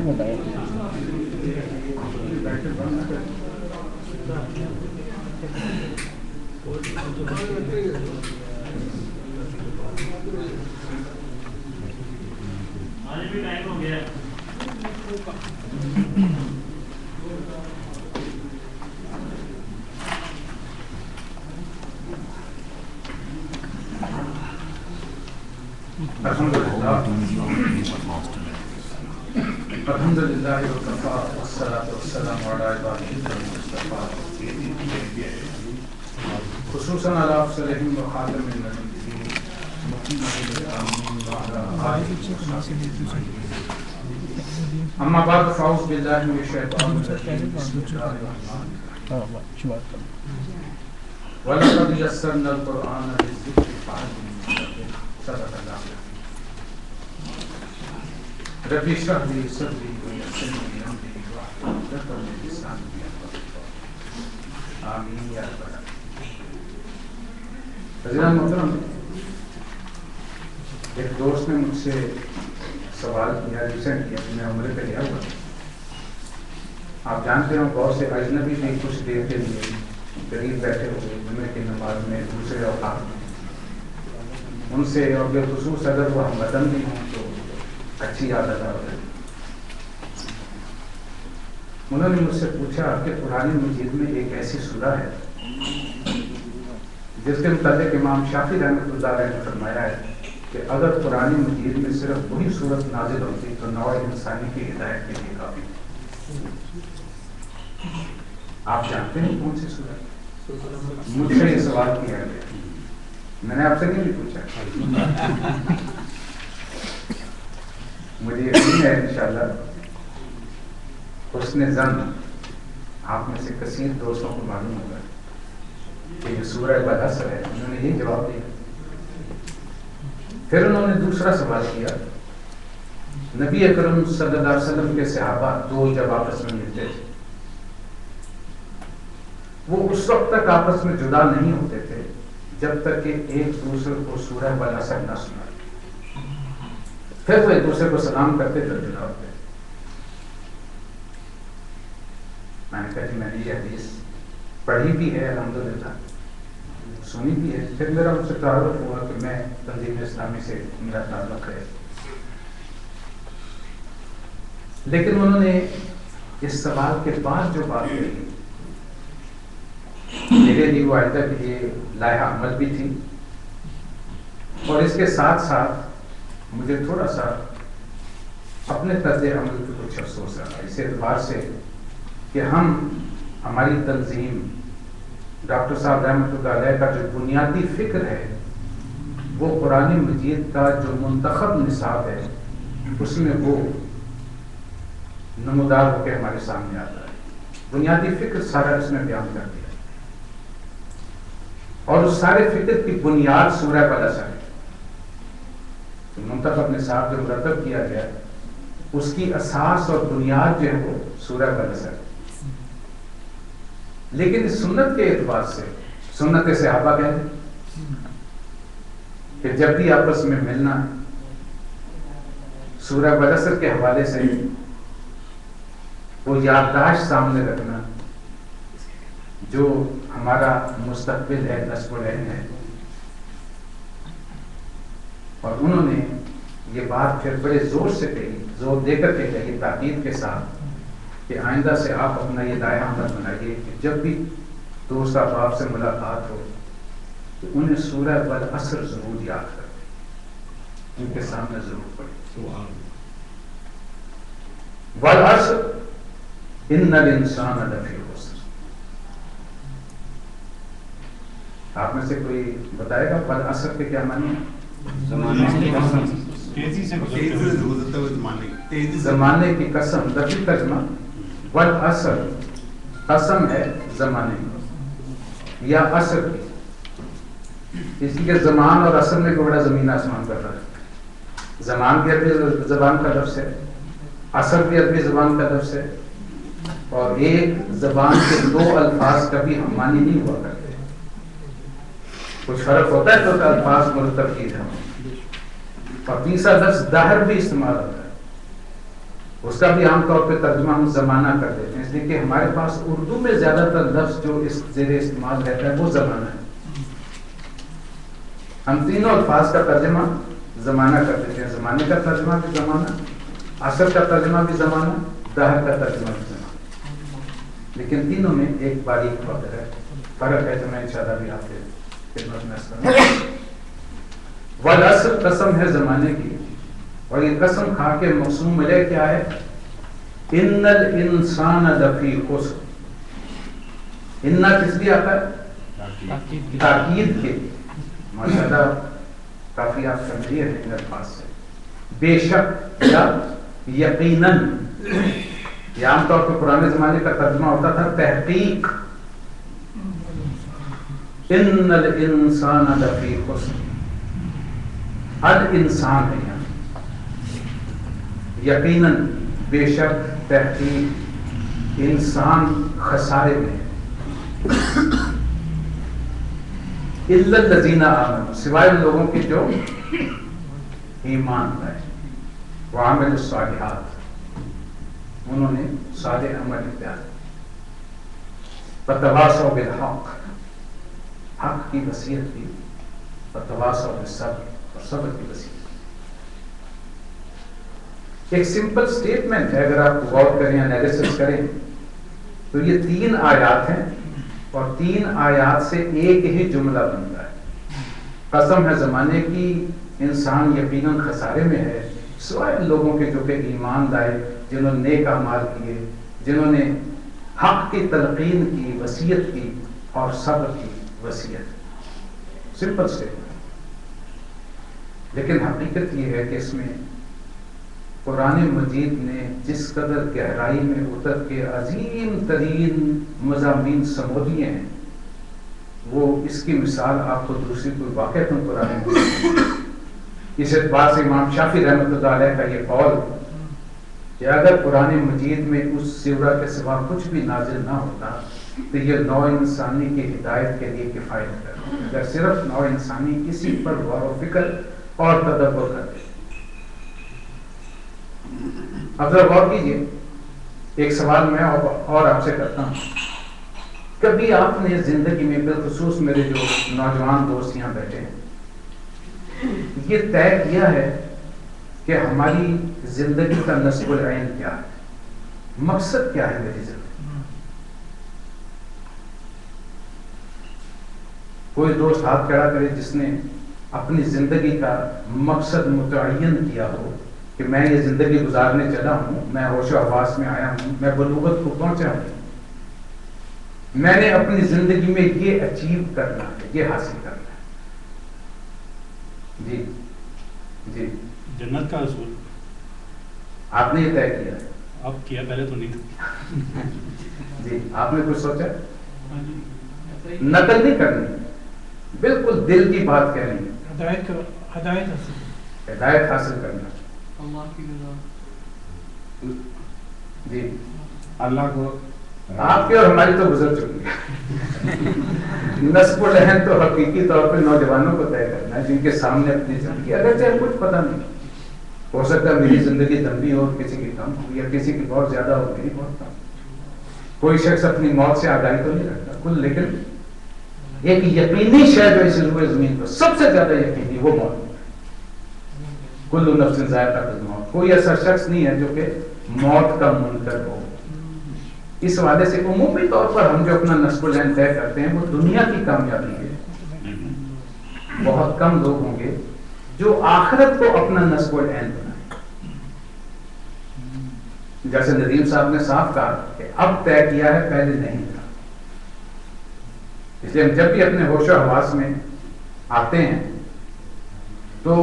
آج بھی ٹائم ہو گیا. الحمد للہ وکفا والصلاۃ والسلام علی عبادہ المصطفى خصوصاً علی افضلہم وخاتم النبیین محمد وعلی آلہ. اما بعد فاعوذ باللہ من الشیطان الرجیم بسم اللہ الرحمن الرحیم. وَلَقَدْ يَسَّرْنَا الْقُرْآنَ لِلذِّكْرِ فَهَلْ مِن مُّدَّكِرٍ. صدق اللہ. رب اشرح لي صدري ويسر لي امري واحلل عقدة من لساني يفقهوا قولي. آمین یا رب العالمین. حضرات محترم، ایک دوست نے مجھ سے سوال کیا ریسنٹلی، میں عمرے پہ گیا ہوا. آپ جانتے ہو بہت سے اجنبی بھی کچھ دیر کے لیے قریب بیٹھے ہوئے جمعے کی نماز میں دوسرے اوقات میں، ان سے اور بالخصوص اگر وہ ہم وطن بھی ہوں تو اچھی عادت ہے. انہوں نے مجھ سے پوچھا کہ قرآن مجید میں ایک ایسی سورہ ہے جس کے متعلق امام شافعی رحمۃ اللہ علیہ نے فرمایا ہے کہ اگر قرآن مجید میں صرف وہی صورت نازل ہوتی تو نوع انسانی کی ہدایت کے لیے کافی. آپ جانتے ہیں کون سی سورہ؟ مجھ سے یہ سوال کیا گیا، میں نے آپ سے نہیں پوچھا. مجھے یقین ہے انشاءاللہ حسن ظن آپ میں سے کثیر دوستوں کو معلوم ہوگا کہ یہ سورہ والعصر ہے. انہوں نے یہ جواب دیا. پھر انہوں نے دوسرا سوال کیا، نبی اکرم صلی اللہ علیہ وسلم کے صحابہ دو جب آپس میں ملتے تھے وہ اس وقت تک آپس میں جدا نہیں ہوتے تھے جب تک کہ ایک دوسرے کو سورہ والعصر نہ سنا. پھر وہ ایک دوسرے کو سلام کرتے پھر جدا ہوتے. میں نے کہا کہ میں نے یہ حدیث پڑھی بھی ہے، الحمدللہ سنی بھی ہے. پھر میرا ان سے تعارف ہوا کہ میں تنظیم اسلامی سے میرا تعلق ہے. لیکن انہوں نے اس سوال کے بعد جو بات کہی میرے لیے وہ آئندہ کے لیے لائحہ عمل بھی تھی، اور اس کے ساتھ ساتھ مجھے تھوڑا سا اپنے طرز عمل پہ کچھ افسوس رہا اس اعتبار سے کہ ہماری تنظیم ڈاکٹر صاحب رحمۃ اللہ علیہ کا جو بنیادی فکر ہے وہ قرآن مجید کا جو منتخب نصاب ہے اس میں وہ نمودار ہو کے ہمارے سامنے آتا ہے. بنیادی فکر سارا اس میں بیان کر دیا، اور اس سارے فکر کی بنیاد سورہ والعصر ہے. منتخب نصاب جو مرتب کیا گیا اس کی اساس اور بنیاد جو ہے وہ سورہ والعصر ہے. لیکن اس سنت کے اعتبار سے سنت صحابہ کہتے ہیں کہ جب بھی آپس میں ملنا سورہ والعصر کے حوالے سے وہ یادداشت سامنے رکھنا جو ہمارا مستقبل ہے، نسب العین ہے. اور انہوں نے یہ بات پھر بڑے زور سے کہی، زور دے کر کے کہی، تاکید کے ساتھ کہ آئندہ سے آپ اپنا یہ دائرہ عمل بنائیے کہ جب بھی دوست احباب سے ملاقات ہو تو انہیں سورہ والعصر ضرور یاد کریں، ان کے سامنے ضرور پڑھیں. والعصر ان الانسان لفی خسر. آپ میں سے کوئی بتائے گا والعصر کے کیا معنی ہے؟ زمانے کی قسم. لفی ترجمہ والعصر قسم ہے زمانے کی یا عصر کی، اس لیے زمان اور عصر میں کوئی بڑا زمین آسمان کا فرق ہے. زمان بھی عربی زبان کا لفظ ہے، عصر بھی عربی زبان کا لفظ ہے، اور ایک زبان کے دو الفاظ کبھی ہم معنی نہیں ہوا کرتے. کچھ فرق ہوتا ہے تو الفاظ مرتب کی جائیں، اور تیسرا لفظ دہر بھی استعمال ہوتا ہے. اس کا بھی عام طور پہ ترجمہ ہم زمانہ کر دیتے ہیں، اس لیے کہ ہمارے پاس اردو میں زیادہ تر لفظ جو اس زیر استعمال رہتا ہے وہ زمانہ ہے. ہم تینوں الفاظ کا ترجمہ زمانہ کر دیتے ہیں. زمانے کا ترجمہ بھی زمانہ، عصر کا ترجمہ بھی زمانہ، دہر کا ترجمہ بھی زمانہ. لیکن تینوں میں ایک باریک فرق ہے جو میں انشاءاللہ بھی آپ کے خدمت میں عرض کروں. والعصر قسم ہے زمانے کی، اور یہ قسم کھا کے موسوم ملے کیا ہے؟ ان الانسان لفی خسر. انہ کس لیے آتا ہے؟ تاکید کے. ماشاءاللہ کافی آپ فیملیئر ہیں ان الفاظ سے. بے شک یا یقیناً. یہ عام طور پہ پرانے زمانے کا ترجمہ ہوتا تھا تحقیق. ان الانسان لفی خسر. الانسان ہے یہاں. یقیناً بے شک تحقیق انسان خسارے میں ہے. الا الذین آمنوا، سوائے ان لوگوں کے جو ایمان لائے، وعملوا الصالحات، انہوں نے صالح عمل اختیار، فتواصوا بالحق، حق کی وصیت کی، فتواصوا بالصبر، اور صبر کی وصیت. ایک سمپل سٹیٹمنٹ ہے، اگر آپ غور کریں، انالیسس کریں تو یہ 3 آیات ہیں، اور 3 آیات سے ایک ہی جملہ بنتا ہے. قسم ہے زمانے کی، انسان یقیناً خسارے میں ہے، سوائے ان لوگوں کے جو کہ ایمان لائے، جنہوں نے نیک اعمال کیے، جنہوں نے حق کی تلقین کی، وصیت کی، اور صبر کی وصیت. Simple statement. لیکن حقیقت یہ ہے کہ اس میں قرآن مجید نے جس قدر گہرائی میں اتر کے عظیم ترین مضامین سمو دیے ہیں، وہ اس کی مثال آپ کو دوسری کوئی واقعہ قرآن مجید. اس اعتبار سے امام شافعی رحمۃ اللہ علیہ کا یہ قول کہ اگر قرآن مجید میں اس سورہ کے سوا کچھ بھی نازل نہ ہوتا تو یہ نوع انسانی کی ہدایت کے لیے کفایت کرتا. اگر صرف نوع انسانی کسی پر غور و فکر اور تدبر کرتے. اب ذرا غور کیجیے، ایک سوال میں اور آپ سے کرتا ہوں. کبھی آپ نے زندگی میں، بالخصوص میرے جو نوجوان دوست یہاں بیٹھے ہیں، یہ طے کیا ہے کہ ہماری زندگی کا نصب العین کیا ہے؟ مقصد کیا ہے میری زندگی؟ کوئی دوست ہاتھ کھڑا کرے جس نے اپنی زندگی کا مقصد متعین کیا ہو کہ میں یہ زندگی گزارنے چلا ہوں، میں ہوش و حواس میں آیا ہوں، میں بلوغت کو پہنچا ہوں، میں نے اپنی زندگی میں یہ اچیو کرنا ہے، یہ حاصل کرنا ہے. جی جی جنت کا اصول آپ نے یہ طے کیا ہے؟ آپ کیا، پہلے تو نہیں تھا. جی آپ نے کچھ سوچا؟ نقل نہیں کرنی، بالکل دل کی بات کہنی. ہدایت حاصل کرنا. جی اللہ کو آپ کی اور ہماری تو گزر چکی ہے. نصب العین تو حقیقی طور پہ نوجوانوں کو طے کرنا ہے، جن کے سامنے اپنی زندگی، اگر چاہے کچھ پتہ نہیں ہو سکتا ہے میری زندگی لمبی ہو، کسی کی کم ہو، یا کسی کی بہت زیادہ ہو، میری بہت کم. کوئی شخص اپنی موت سے آگاہی تو نہیں رکھتا کل، لیکن ایک یقینی شے جو اس روئے زمین پر سب سے زیادہ یقینی، وہ موت. کل نفس ذائقۃ الموت. کوئی ایسا شخص نہیں ہے جو کہ موت کا منکر ہو. اس وعدے سے عمومی طور پر ہم جو اپنا نصب العین طے کرتے ہیں وہ دنیا کی کامیابی ہے. بہت کم لوگ ہوں گے جو آخرت کو اپنا نصب العین بنائیں. جیسے ندیم صاحب نے صاف کہا کہ اب طے کیا ہے، پہلے نہیں تھا. اس لیے ہم جب بھی اپنے ہوش و حواس میں آتے ہیں تو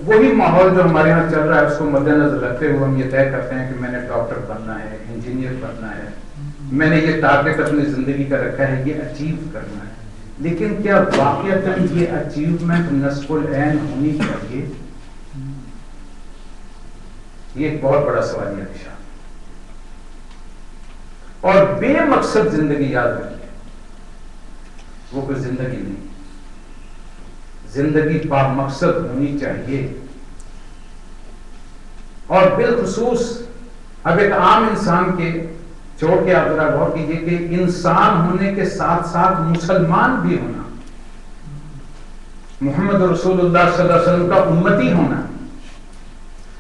وہی ماحول جو ہمارے یہاں چل رہا ہے اس کو مد نظر رکھتے ہوئے ہم یہ طے کرتے ہیں کہ میں نے ڈاکٹر بننا ہے، انجینئر بننا ہے، میں نے یہ ٹارگٹ اپنی زندگی کا رکھا ہے، یہ اچیو کرنا ہے. لیکن کیا واقعتاً یہ اچیومنٹ نصب العین ہونی چاہیے؟ یہ ایک بہت بڑا سوالیہ نشان. اور بے مقصد زندگی یاد رکھیے وہ کوئی زندگی نہیں. زندگی با مقصد ہونی چاہیے. اور بالخصوص اب ایک عام انسان کے چھوڑ کے آپ ذرا غور کیجیے کہ انسان ہونے کے ساتھ ساتھ مسلمان بھی ہونا، محمد رسول اللہ صلی اللہ علیہ وسلم کا امتی ہونا،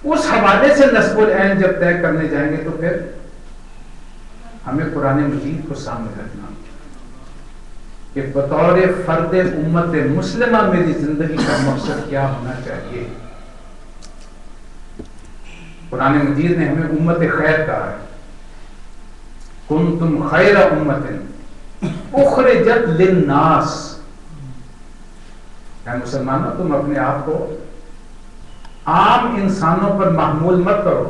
اس حوالے سے نسب العین جب طے کرنے جائیں گے تو پھر ہمیں قرآن مجید کو سامنے رکھنا کہ بطور فرد امت مسلمہ میری زندگی کا مقصد کیا ہونا چاہیے۔ قرآن مجید نے ہمیں امت خیر کہا ہے، کنتم خیر امت اخرجت للناس، اے مسلمانوں تم اپنے آپ کو عام انسانوں پر محمول مت کرو،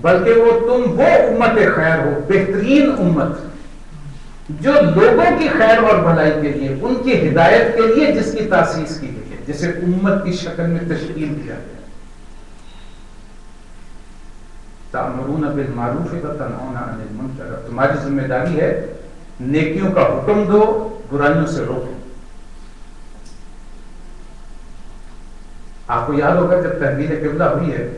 بلکہ وہ امت خیر ہو، بہترین امت جو لوگوں کی خیر اور بھلائی کے لیے، ان کی ہدایت کے لیے جس کی تاسیس کی گئی ہے، جسے امت کی شکل میں تشکیل دیا گیا۔ تأمرون بالمعروف وتنہون عن المنکر، تمہاری ذمہ داری ہے نیکیوں کا حکم دو، برائیوں سے روکو۔ آپ کو یاد ہوگا جب تحویل قبلہ ہوئی ہے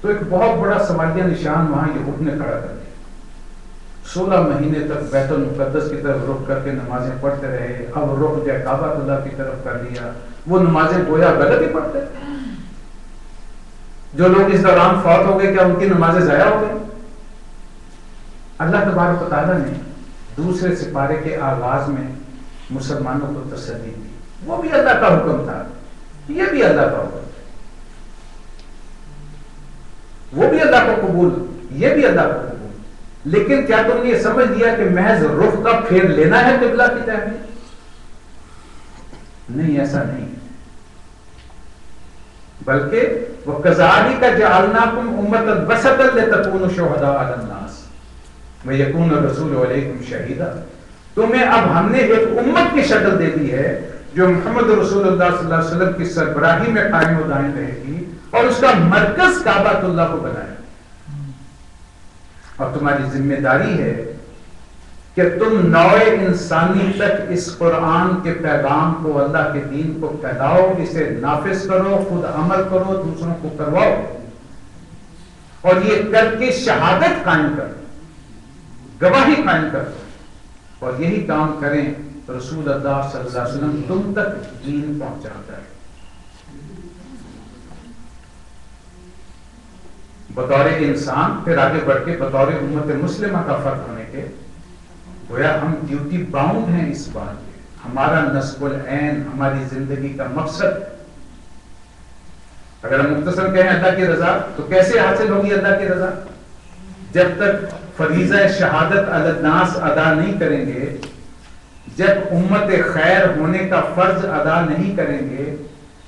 تو ایک بہت بڑا سوالیہ نشان وہاں یہود نے کھڑا کر دیا۔ 16 مہینے تک بیت المقدس کی طرف رخ کر کے نمازیں پڑھتے رہے، اب رخ جو کعبۃ اللہ کی طرف کر لیا، وہ نمازیں گویا غلط ہی پڑھتے۔ جو لوگ اس دوران فوت ہو گئے کیا ان کی نمازیں ضائع ہو گئی؟ اللہ تبارک و تعالیٰ نے دوسرے سپارے کے آغاز میں مسلمانوں کو تسلی دی، وہ بھی اللہ کا حکم تھا، یہ بھی اللہ کا حکم، وہ بھی اللہ کو قبول، یہ بھی اللہ کو قبول، لیکن کیا تم نے یہ سمجھ لیا کہ محض رخ کا پھیر لینا ہے قبلہ کی طرف؟ نہیں، ایسا نہیں، بلکہ وَكَذَلِكَ جَعَلْنَاكُمْ أُمَّةً وَسَطًا لِتَكُونُوا شُهَدَاءَ عَلَى النَّاسِ وَيَكُونَ الرَّسُولُ عَلَيْكُمْ شَهِيدًا، تمہیں اب ہم نے ایک امت کی شکل دے دی ہے جو محمد رسول اللہ صلی اللہ علیہ وسلم کی سربراہی میں قائم و دائم رہے گی اور اس کا مرکز کعبۃ اللہ کو بنائے، اور تمہاری ذمہ داری ہے کہ تم نوع انسانی تک اس قرآن کے پیغام کو، اللہ کے دین کو پھیلاؤ، اسے نافذ کرو، خود عمل کرو، دوسروں کو کرواؤ، اور یہ کر کے شہادت قائم کرو، گواہی قائم کرو، اور یہی کام کریں رسول اللہ صلی اللہ علیہ وسلم تم تک دین پہنچاتا ہے۔ بطور انسان پھر آگے بڑھ کے بطور امت مسلمہ کا فرق ہونے کے گویا ہم ڈیوٹی باؤنڈ ہیں اس بات پہ، ہمارا نسب العین، ہماری زندگی کا مقصد، اگر ہم مختصر کہیں اللہ کی رضا، تو کیسے حاصل ہوگی اللہ کی رضا؟ جب تک فریضہ شہادت علی الناس ادا نہیں کریں گے، جب امت خیر ہونے کا فرض ادا نہیں کریں گے،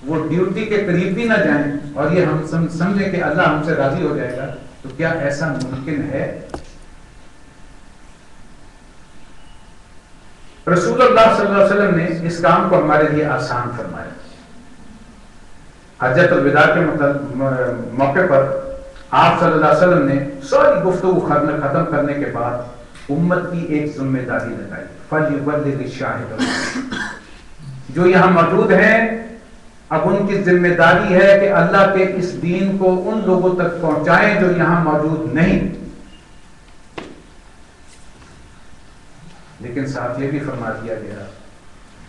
وہ ڈیوٹی کے قریب بھی نہ جائیں اور یہ ہم سمجھیں کہ اللہ ہم سے راضی ہو جائے گا، تو کیا ایسا ممکن ہے؟ رسول اللہ صلی اللہ علیہ وسلم نے اس کام کو ہمارے لیے آسان فرمایا۔ حجۃ الوداع کے موقع پر آپ صلی اللہ علیہ وسلم نے ساری گفتگو ختم کرنے کے بعد امت کی ایک ذمہ داری لگائی، فَلْيُبَلِّغِ الشَّاهِدُ، جو یہاں موجود ہیں اب ان کی ذمہ داری ہے کہ اللہ کے اس دین کو ان لوگوں تک پہنچائیں جو یہاں موجود نہیں، لیکن ساتھ یہ بھی فرما دیا گیا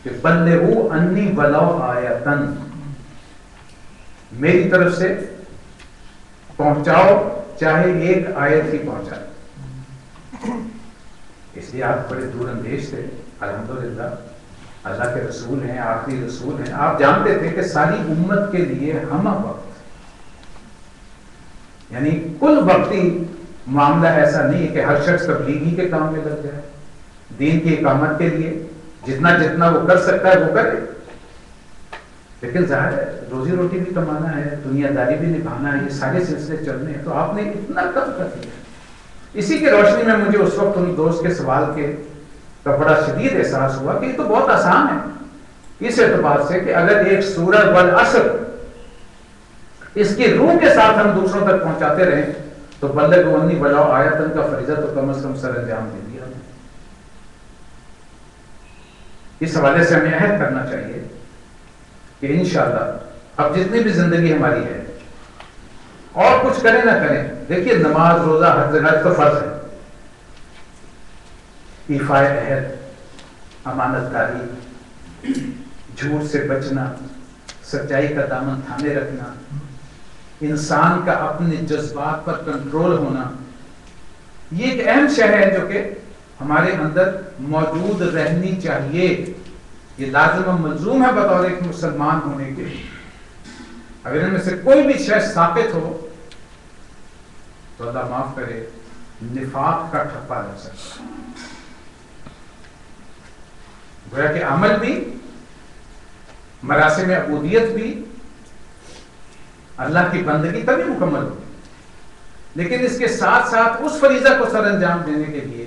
کہ بلغوا انی ولو آیۃ، میری طرف سے پہنچاؤ چاہے ایک آیت ہی پہنچائے۔ اس لیے آپ بڑے دور اندیش تھے، الحمدللہ اللہ کے رسول ہیں، آخری رسول ہیں، آپ جانتے تھے کہ ساری امت کے لیے ہمہ وقت، یعنی کل وقتی معاملہ ایسا نہیں ہے کہ ہر شخص تبلیغی کے کام میں لگ جائے، دین کی اقامت کے لیے جتنا وہ کر سکتا ہے وہ کرے، لیکن ظاہر ہے روزی روٹی بھی کمانا ہے، دنیا داری بھی نبھانا ہے، یہ سارے سلسلے چلنے ہیں، تو آپ نے اتنا کم کر دیا۔ اسی کی روشنی میں مجھے اس وقت ان دوست کے سوال کا بڑا شدید احساس ہوا کہ یہ تو بہت آسان ہے، اس اعتبار سے کہ اگر ایک سورہ والعصر اس کی روح کے ساتھ ہم دوسروں تک پہنچاتے رہیں تو بلغوا انی ولو آیۃ کا فریضہ تو کم از کم سر انجام دے دیا۔ اس حوالے سے ہمیں عہد کرنا چاہیے کہ انشاءاللہ اب جتنی بھی زندگی ہماری ہے اور کچھ کریں نہ کریں. دیکھیے نماز روزہ ہر جگہ تو فرض ہے. ایفائے عہد, امانت داری, جھوٹ سے بچنا, سچائی کا دامن تھامے رکھنا, انسان کا اپنے جذبات پر کنٹرول ہونا, یہ ایک اہم شے ہے جو کہ ہمارے اندر موجود رہنی چاہیے. یہ لازم و ملزوم ہے بطور ایک مسلمان ہونے کے. اگر ان میں سے کوئی بھی شے ثابت ہو تو اللہ معاف کرے نفاق کا ٹھپا لگ سکتا ہے. گویا کہ عمل بھی, مراسم عبودیت بھی, اللہ کی بندگی تبھی مکمل ہوگی. لیکن اس کے ساتھ ساتھ اس فریضہ کو سر انجام دینے کے لیے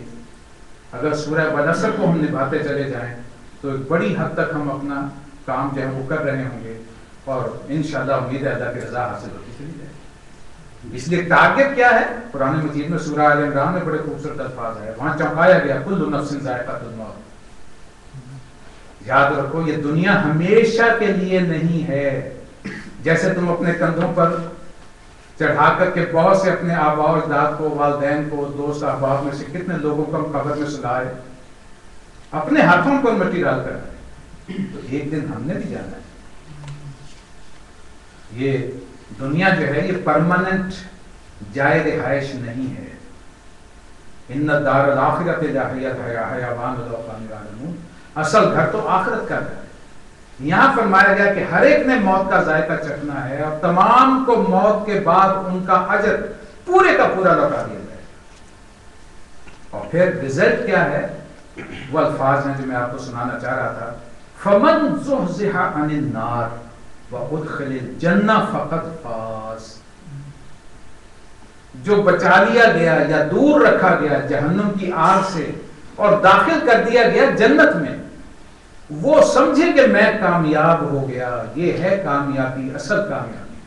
اگر سورہ والعصر کو ہم نبھاتے چلے جائیں تو ایک بڑی حد تک ہم اپنا کام جو ہے وہ کر رہے ہوں گے, اور انشاءاللہ امید ہے اللہ کی رضا حاصل ہوتی چلی جائے. اس لیے ٹارگٹ کیا ہے؟ قرآن مجید میں سورہ آل عمران میں بڑے خوبصورت الفاظ ہے, وہاں چونکایا گیا کل نفس ذائقۃ الموت. یاد رکھو یہ دنیا ہمیشہ کے لیے نہیں ہے. جیسے تم اپنے کندھوں پر چڑھا کر کے بہت سے اپنے آباء و اجداد کو, والدین کو, دوست احباب میں سے کتنے لوگوں کو ہم قبر میں سلائے, اپنے ہاتھوں پر مٹی ڈال کر آئے, تو ایک دن ہم نے بھی جانا ہے. یہ دنیا جو ہے یہ پرماننٹ جائے رہائش نہیں ہے. ان الدار الاخرۃ لہیۃ حیوان لو کانوا یعلمون. اصل گھر تو آخرت کا گھر ہے. یہاں فرمایا گیا کہ ہر ایک نے موت کا ذائقہ چکھنا ہے, اور تمام کو موت کے بعد ان کا اجر پورے کا پورا لوٹا دیا جائے. اور پھر رزلٹ کیا ہے؟ وہ الفاظ ہیں جو میں آپ کو سنانا چاہ رہا تھا. فمن زحزح عن النار وادخل الجنہ فقد فاز. جو بچا لیا گیا یا دور رکھا گیا جہنم کی آگ سے اور داخل کر دیا گیا جنت میں, وہ سمجھے کہ میں کامیاب ہو گیا. یہ ہے کامیابی, اصل کامیابی.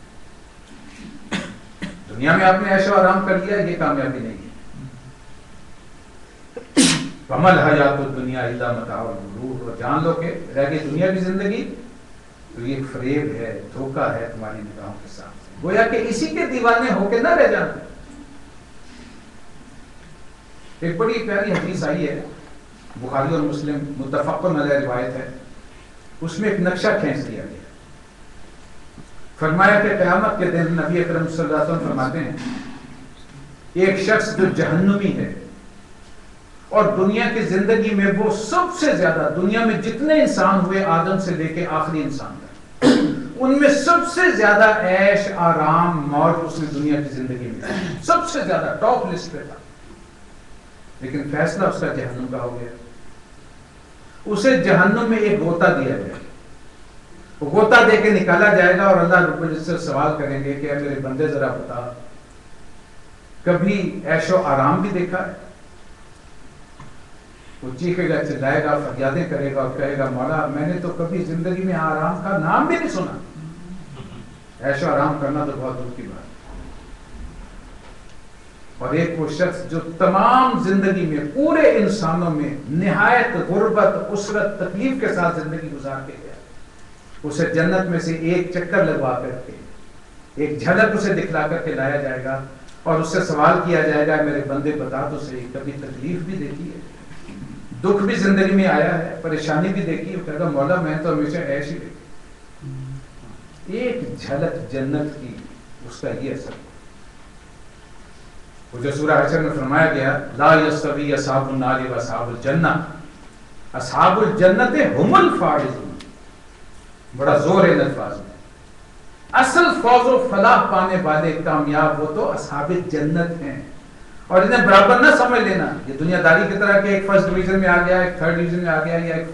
دنیا میں آپ نے عیش و آرام کر لیا, یہ کامیابی نہیں ہے. وَمَا الْحَيَاةُ الدُّنْيَا إِلَّا مَتَاعُ الْغُرُورِ. اور جان لو کہ رہ گئی دنیا کی زندگی تو یہ فریب ہے, دھوکہ ہے تمہاری نگاہوں کے ساتھ. گویا کہ اسی کے دیوانے ہو کے نہ رہ جانا. ایک بڑی پیاری حدیث آئی ہے, بخاری اور مسلم متفقن علیہ روایت ہے. اس میں ایک نقشہ کھینچ دیا گیا. فرمایا کہ قیامت کے دن نبی اکرم صلی اللہ علیہ وسلم فرماتے ہیں ایک شخص جو جہنمی ہے اور دنیا کی زندگی میں وہ سب سے زیادہ, دنیا میں جتنے انسان ہوئے آدم سے لے کے آخری انسان تک, ان میں سب سے زیادہ عیش آرام موج اس نے دنیا کی زندگی میں سب سے زیادہ ٹاپ لسٹ پہ تھا. لیکن فیصلہ اس کا جہنم کا ہو گیا. اسے جہنم میں ایک غوطہ دیا جائے, وہ غوطہ دے کے نکالا جائے گا, اور اللہ رب العزت سے سوال کریں گے کہ اے میرے بندے ذرا بتا, کبھی عیش و آرام بھی دیکھا ہے؟ وہ چیخے گا, چلائے گا, فریادیں کرے گا اور کہے گا مولا میں نے تو کبھی زندگی میں آرام کا نام بھی نہیں سنا. عیش و آرام کرنا تو بہت دور کی بات. اور ایک وہ شخص جو تمام زندگی میں پورے انسانوں میں نہایت غربت, اسرت, تکلیف کے ساتھ زندگی گزار کے گیا, اسے جنت میں سے ایک چکر لگوا کر کے, ایک جھلک اسے دکھلا کر کے لایا جائے گا, اور اس سے سوال کیا جائے گا میرے بندے بتا تو صحیح کبھی تکلیف بھی دیکھی ہے, دکھ بھی زندگی میں آیا ہے, پریشانی بھی دیکھی ہے؟ کہتا مولا میں تو ہمیشہ عیش ہی دیکھی. ایک جھلک جنت کی, اس کا یہ اثر. وہ جو سورہ حشر میں فرمایا گیا لا یستوی اصحاب النار و اصحاب الجنہ, اصحاب الجنت هم الفائزون. بڑا زور ہے ان الفاظ میں. اصل فوز و فلاح پانے والے کامیاب وہ تو اصحاب جنت ہیں. اور انہیں برابر نہ سمجھ لینا یہ دنیا داری کی طرح کہ ایک فرسٹ ڈویژن میں آ گیا, ایک تھرڈ ڈویژن میں آ گیا, یا ایک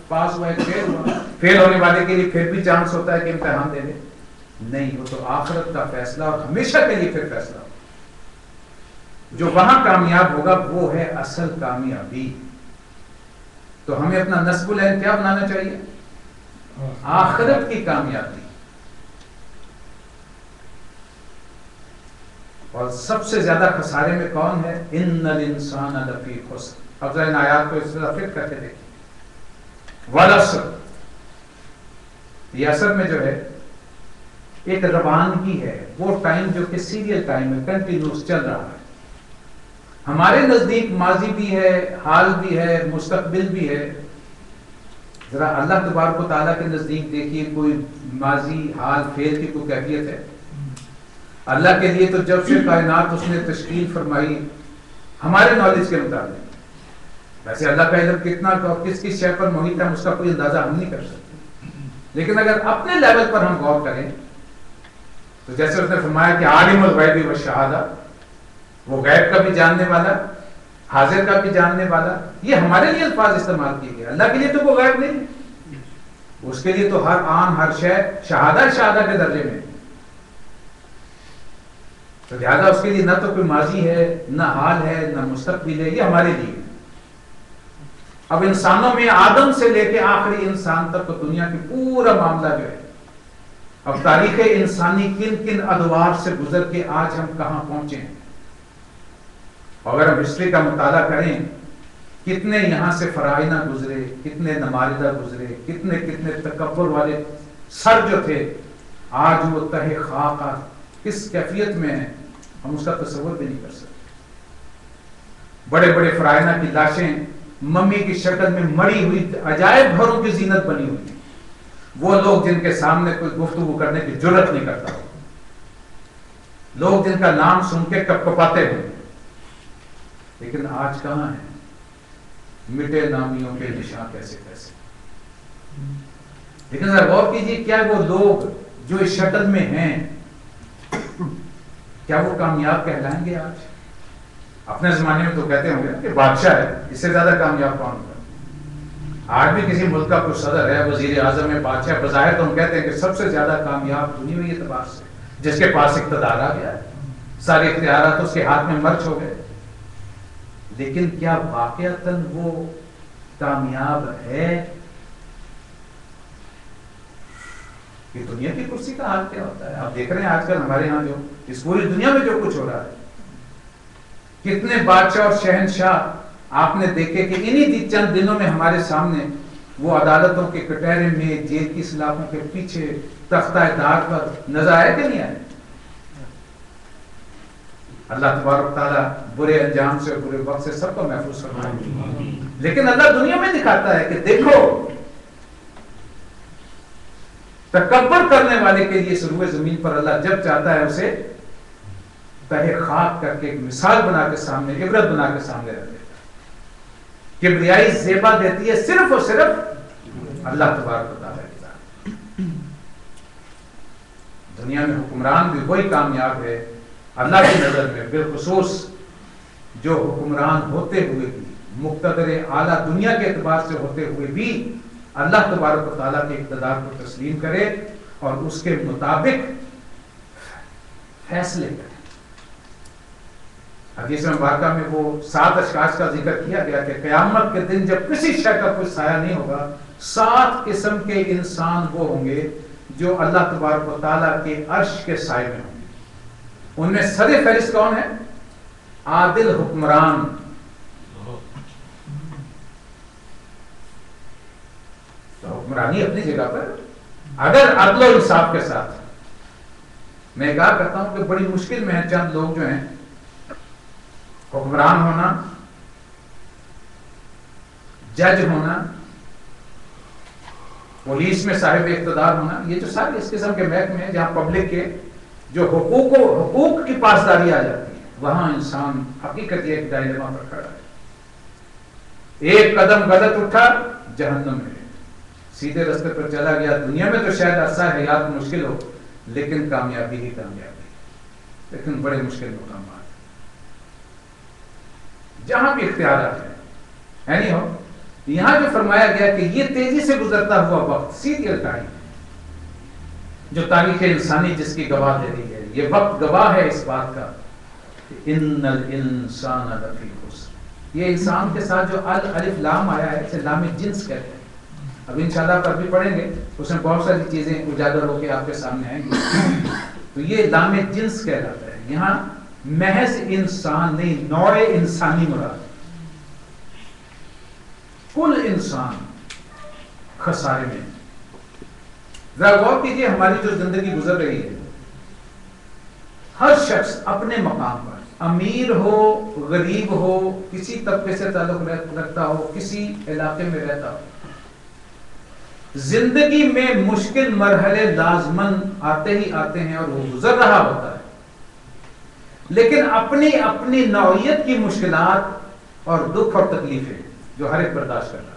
پاس ہوا, ایک فیل ہوا. فیل ہونے والے کے لیے پھر بھی چانس ہوتا ہے کہ امتحان دے دے. نہیں, وہ تو آخرت کا فیصلہ اور ہمیشہ کے لیے پھر فیصلہ. جو وہاں کامیاب ہوگا وہ ہے اصل کامیابی. تو ہمیں اپنا نصب العین کیا بنانا چاہیے؟ آخرت کی کامیابی. اور سب سے زیادہ خسارے میں کون ہے؟ ان الانسان لفی خسر. اب ذرا ان آیات کو اس طرح فٹ کر کے دیکھیں. والعصر, یہ اصل میں جو ہے ایک روانگی ہے، وہ ٹائم جو کہ سیریل ٹائم ہے، کنٹینیوس چل رہا ہے. ہمارے نزدیک ماضی بھی ہے، حال بھی ہے، مستقبل بھی ہے. ذرا اللہ تبارک و تعالیٰ کے نزدیک دیکھیے، کوئی ماضی حال فعل کی کوئی کیفیت ہے؟ اللہ کے لیے تو جب سے کائنات اس نے تشکیل فرمائی ہمارے نالج کے مطابق، ویسے اللہ کا علم کتنا کس کس شے پر محیط ہے اس کا کوئی اندازہ ہم نہیں کر سکتے، لیکن اگر اپنے لیول پر ہم غور کریں تو جیسے اس نے فرمایا کہ عالم الغیب والشہادہ، وہ غیب کا بھی جاننے والا، حاضر کا بھی جاننے والا، یہ ہمارے لیے الفاظ استعمال کیے گئے. اللہ کے لیے تو وہ غیب نہیں ہے، اس کے لیے تو ہر آن ہر شے شہادہ کے درجے میں. تو لہٰذا اس کے لیے نہ تو کوئی ماضی ہے، نہ حال ہے، نہ مستقبل ہے، یہ ہمارے لیے. اب انسانوں میں آدم سے لے کے آخری انسان تک دنیا کی پورا معاملہ جو ہے، اب تاریخ انسانی کن کن ادوار سے گزر کے آج ہم کہاں پہنچے ہیں. اگر ہم ہسٹری کا مطالعہ کریں، کتنے یہاں سے فرائض گزرے، کتنے نماردہ گزرے، کتنے کتنے تکبر والے سر جو تھے، آج وہ تہ خاک کس کیفیت میں ہے ہم اس کا تصور بھی نہیں کر سکتے. بڑے بڑے فرائض کی لاشیں ممی کی شکل میں مڑی ہوئی عجائب گھروں کی زینت بنی ہوئی ہیں. وہ لوگ جن کے سامنے کوئی گفتگو کرنے کی جرت نہیں کرتا ہو، لوگ جن کا نام سن کے کپ کپاتے ہوئے. لیکن آج کہاں ہے؟ مٹے نامیوں کے نشان کیسے کیسے. لیکن ذرا غور کیجیے، کیا وہ لوگ جو اس شکل میں ہیں کیا وہ کامیاب کہلائیں گے آج؟ اپنے زمانے میں تو کہتے ہوں گے کہ بادشاہ ہے، اس سے زیادہ کامیاب کون ہوگا. آج بھی کسی ملک کا کوئی صدر ہے، وزیر اعظم ہے، بادشاہ، بظاہر تو ہم کہتے ہیں کہ سب سے زیادہ کامیاب دنیاوی اعتبار سے، جس کے پاس اقتدار آ گیا ہے، سارے اختیارات اس کے ہاتھ میں مرچ ہو گئے. لیکن کیا واقعتاً وہ کامیاب ہے؟ کہ دنیا کی کرسی کا حال کیا ہوتا ہے؟ آپ دیکھ رہے ہیں آج کل ہمارے ہاں جو اس پوری دنیا میں جو کچھ ہو رہا ہے، کتنے بادشاہ اور شہنشاہ آپ نے دیکھے کہ انہی چند دنوں میں ہمارے سامنے وہ عدالتوں کے کٹہرے میں، جیل کی سلاخوں کے پیچھے، تختہ دار پر نظر آئے کہ نہیں آئے؟ اللہ تبارک تعالیٰ برے انجام سے، برے وقت سے سب کو محفوظ فرمائے. لیکن اللہ دنیا میں دکھاتا ہے کہ دیکھو، تکبر کرنے والے کے لیے سروے زمین پر اللہ جب چاہتا ہے اسے تہے خاک کر کے ایک مثال بنا کے سامنے، عبرت بنا کے سامنے رکھ دیتا ہے. کبریائی زیبا دیتی ہے صرف اور صرف اللہ تبارک و تعالیٰ کی ذات. دنیا میں حکمران بھی وہی کامیاب ہے اللہ کی نظر میں، بالخصوص جو حکمران ہوتے ہوئے بھی، مقتدر اعلیٰ دنیا کے اعتبار سے ہوتے ہوئے بھی اللہ تبارک و تعالیٰ کے اقتدار کو تسلیم کرے اور اس کے مطابق فیصلے کرے. حدیث مبارکہ میں وہ 7 اشخاص کا ذکر کیا گیا کہ قیامت کے دن جب کسی شے کا کوئی سایہ نہیں ہوگا، 7 قسم کے انسان وہ ہوں گے جو اللہ تبارک و تعالیٰ کے عرش کے سائے میں ہوں گے. ان میں سر فہرست کون ہے؟ عادل حکمران. تو حکمرانی اپنی جگہ پر اگر عدل و انصاف کے ساتھ، میں کہا کرتا ہوں کہ بڑی مشکل میں ہے چند لوگ جو ہیں، حکمران ہونا، جج ہونا، پولیس میں صاحب اقتدار ہونا، یہ جو سارے اس قسم کے محکمے ہیں جہاں پبلک کے جو حقوق کی پاسداری آ جاتی ہے، وہاں انسان حقیقت یہ ایک ڈائلیما پر کھڑا ہے. ایک قدم غلط اٹھا جہنم میں، سیدھے راستے پر چلا گیا. دنیا میں تو شاید عرصہ حیات مشکل ہو، لیکن کامیابی ہی کامیابی. لیکن بڑے مشکل مقامات جہاں بھی اختیارات ہیں، نہیں ہو. یہاں جو فرمایا گیا کہ یہ تیزی سے گزرتا ہوا وقت، سیریل ٹائم، جو تاریخ انسانی جس کی گواہ دے رہی ہے، یہ وقت گواہ ہے اس بات کا کہ ان الانسان لفی خسر. یہ انسان کے ساتھ جو الف لام آیا ہے اسے لام جنس کہتے ہیں. اب انشاءاللہ پر بھی پڑھیں گے، اس میں بہت ساری چیزیں اجاگر ہو کے آپ کے سامنے آئیں گی. تو یہ لام جنس کہلاتا ہے. یہاں محض انسان نہیں، نوع انسانی مراد. کل انسان خسارے میں. ذرا غور کیجیے ہماری جو زندگی گزر رہی ہے، ہر شخص اپنے مقام پر، امیر ہو غریب ہو، کسی طبقے سے تعلق رکھتا ہو، کسی علاقے میں رہتا ہو، زندگی میں مشکل مرحلے لازماً آتے ہی آتے ہیں اور وہ گزر رہا ہوتا ہے، لیکن اپنی اپنی نوعیت کی مشکلات اور دکھ اور تکلیفیں جو ہر ایک برداشت کر رہا ہے۔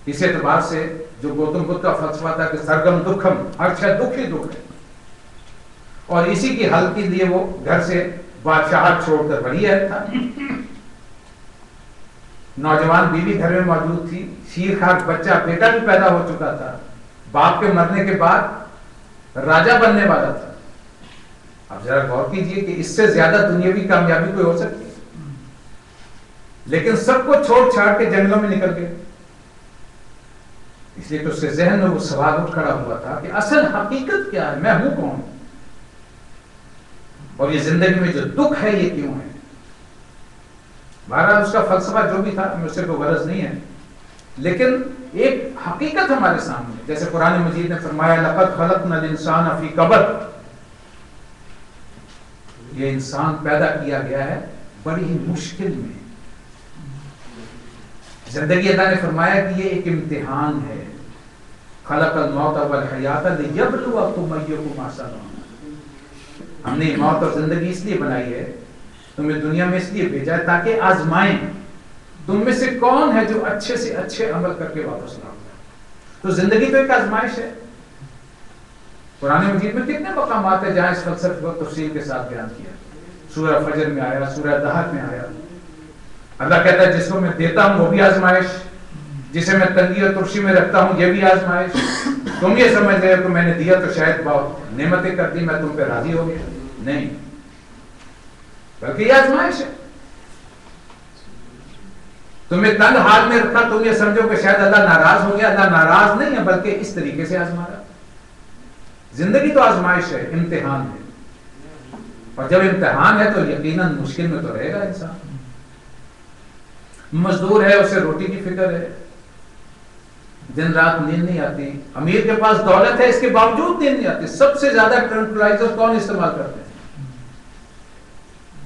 اس اعتبار سے جو گوتم بدھ کا فلسفہ تھا کہ سرگم دکھم، ہر شے دکھ ہی دکھ ہے، اور اسی کی حل کے لیے وہ گھر سے بادشاہت چھوڑ کر بڑی آیا تھا۔ نوجوان بیوی گھر میں موجود تھی، شیر خار بچہ بیٹا بھی پیدا ہو چکا تھا، باپ کے مرنے کے بعد راجا بننے والا تھا۔ اب ذرا غور کیجئے کہ اس سے زیادہ دنیاوی کامیابی کوئی ہو سکتی ہے، لیکن سب کو چھوڑ چھاڑ کے جنگلوں میں نکل گئے۔ اس لیے تو اس کے ذہن میں وہ سوال اٹھ کھڑا ہوا تھا کہ اصل حقیقت کیا ہے، میں ہوں کون، اور یہ زندگی میں جو دکھ ہے یہ کیوں ہے۔ بہرحال اس کا فلسفہ جو بھی تھا، میں اس سے کوئی غرض نہیں ہے، لیکن ایک حقیقت ہمارے سامنے، جیسے قرآن مجید نے فرمایا لقد خلقنا الانسان فی کبد، یہ انسان پیدا کیا گیا ہے بڑی ہی مشکل میں۔ زندگی اللہ نے فرمایا کہ یہ ایک امتحان ہے، خلق الموت والحیات لیبلوکم ایکم احسن عملا۔ ہم نے موت اور زندگی اس لیے بنائی ہے، تمہیں دنیا میں اس لیے بھیجا ہے تاکہ آزمائیں تم میں سے کون ہے جو اچھے سے اچھے عمل کر کے واپس لوٹے۔ تو زندگی تو ایک آزمائش ہے۔ قرآن مجید میں کتنے مقامات ہیں جہاں اس فلسفے کو تفصیل کے ساتھ بیان کیا، سورہ فجر میں آیا، سورہ دہر میں آیا۔ اللہ کہتا ہے جس کو میں دیتا ہوں وہ بھی آزمائش، جسے میں تنگی اور ترشی میں رکھتا ہوں یہ بھی آزمائش۔ تم یہ سمجھ رہے ہو کہ میں نے دیا تو شاید بہت نعمتیں کر دی، میں تم پہ راضی ہو گیا، نہیں، بلکہ یہ آزمائش ہے۔ تمہیں تنگ حال میں رکھا، تم یہ سمجھو کہ شاید اللہ ناراض ہو گیا، اللہ ناراض نہیں ہے بلکہ اس طریقے سے آزما رہا۔ زندگی تو آزمائش ہے، امتحان ہے، اور جب امتحان ہے تو یقیناً مشکل میں تو رہے گا انسان۔ مزدور ہے، اسے روٹی کی فکر ہے، دن رات نیند نہیں آتی۔ امیر کے پاس دولت ہے، اس کے باوجود نیند نہیں آتی۔ سب سے زیادہ ٹرنکلائزر کون استعمال کرتے ہیں؟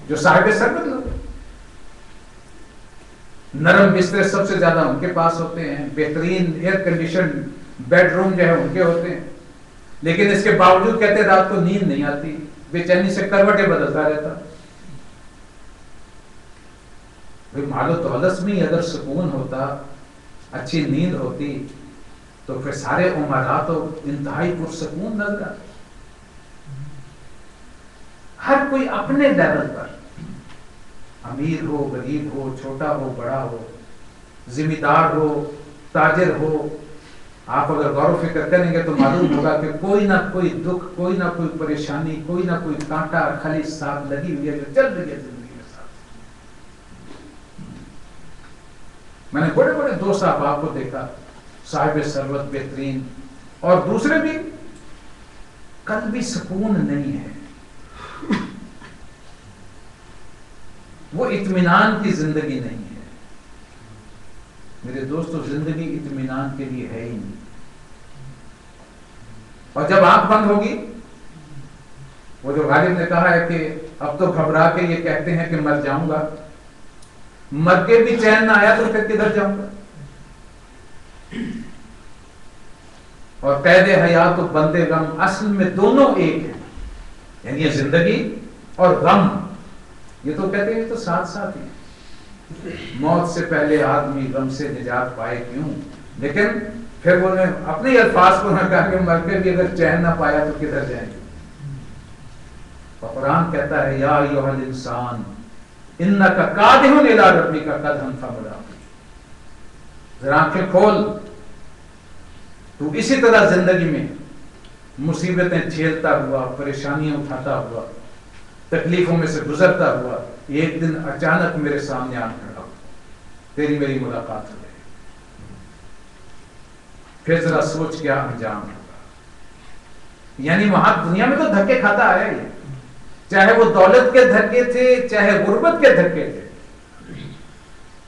جو صاحب ثروت لوگ۔ نرم بستر سب سے زیادہ ان کے پاس ہوتے ہیں، بہترین ایئر کنڈیشن بیڈ روم جو ہے ان کے ہوتے ہیں، لیکن اس کے باوجود کہتے ہیں رات کو نیند نہیں آتی، بے چینی سے کروٹیں بدلتا رہتا۔ مال و دولت میں اگر سکون ہوتا، اچھی نیند ہوتی، تو پھر سارے امراء تو انتہائی پرسکون نظر آتے۔ ہر کوئی اپنے لیول پر، امیر ہو غریب ہو، چھوٹا ہو بڑا ہو، ذمہ دار ہو تاجر ہو، آپ اگر غور و فکر کریں گے تو معلوم ہوگا کہ کوئی نہ کوئی دکھ، کوئی نہ کوئی پریشانی، کوئی نہ کوئی کانٹا خلی ساتھ لگی ہوئی ہے جو چل رہی ہے زندگی کے ساتھ۔ میں نے بڑے بڑے دوست احباب کو دیکھا، صاحب ثروت بہترین، اور دوسرے بھی، قلبی سکون نہیں ہے، وہ اطمینان کی زندگی نہیں ہے۔ میرے دوستو زندگی اطمینان کے لیے ہے ہی نہیں، اور جب آنکھ بند ہوگی، وہ جو غالب نے کہا ہے کہ اب تو گھبرا کے یہ کہتے ہیں کہ مر جاؤں گا، مر کے بھی چین نہ آیا تو پھر کدھر جاؤں گا؟ اور قید حیات و بند غم اصل میں دونوں ایک ہیں، یعنی یہ زندگی اور غم، یہ تو کہتے ہیں یہ تو ساتھ ساتھ ہی۔ موت سے پہلے آدمی غم سے نجات پائے کیوں، لیکن پھر وہ نے اپنے الفاظ کو نہ کہا کہ مر کے بھی اگر چین نہ پایا تو کدھر جائیں گے۔ اور قرآن کہتا ہے یا ایھا الانسان انک کادح الی ربک قدحا فملاقیہ، ذرا آنکھیں کھول، تو اسی طرح زندگی میں مصیبتیں جھیلتا ہوا، پریشانیاں اٹھاتا ہوا، تکلیفوں میں سے گزرتا ہوا، ایک دن اچانک میرے سامنے آ کھڑا ہو، تیری میری ملاقات ہو گئی، پھر ذرا سوچ کیا انجام ہوگا۔ یعنی وہاں دنیا میں تو دھکے کھاتا آیا ہی، چاہے وہ دولت کے دھکے تھے، چاہے غربت کے دھکے تھے،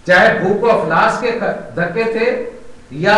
چاہے بھوک و افلاس کے دھکے تھے، یا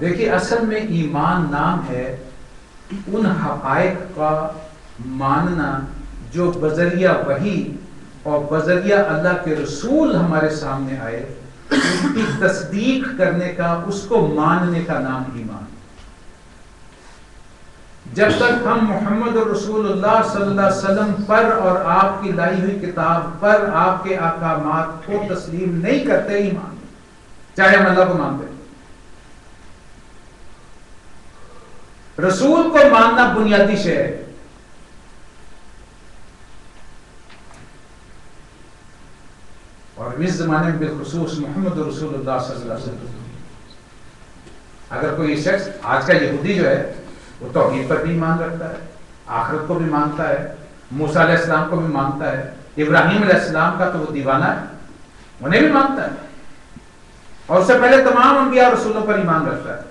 دیکھیے اصل میں ایمان نام ہے ان حقائق کا ماننا جو بذریعہ وحی اور بذریعہ اللہ کے رسول ہمارے سامنے آئے، ان کی تصدیق کرنے کا، اس کو ماننے کا نام ایمان۔ جب تک ہم محمد رسول اللہ صلی اللہ علیہ وسلم پر اور آپ کی لائی ہوئی کتاب پر آپ کے احکامات کو تسلیم نہیں کرتے ایمان، چاہے ہم اللہ کو مانتے ہیں۔ رسول کو ماننا بنیادی شے ہے۔ اور اس زمانے میں بالخصوص محمد رسول اللہ صلی اللہ علیہ وسلم، اگر کوئی شخص آج کا یہودی جو ہے وہ توحید پر بھی ایمان رکھتا ہے، آخرت کو بھی مانتا ہے، موسیٰ علیہ السلام کو بھی مانتا ہے، ابراہیم علیہ السلام کا تو وہ دیوانہ ہے، انہیں بھی مانتا ہے، اور اس سے پہلے تمام انبیاء اور رسولوں پر ایمان رکھتا ہے،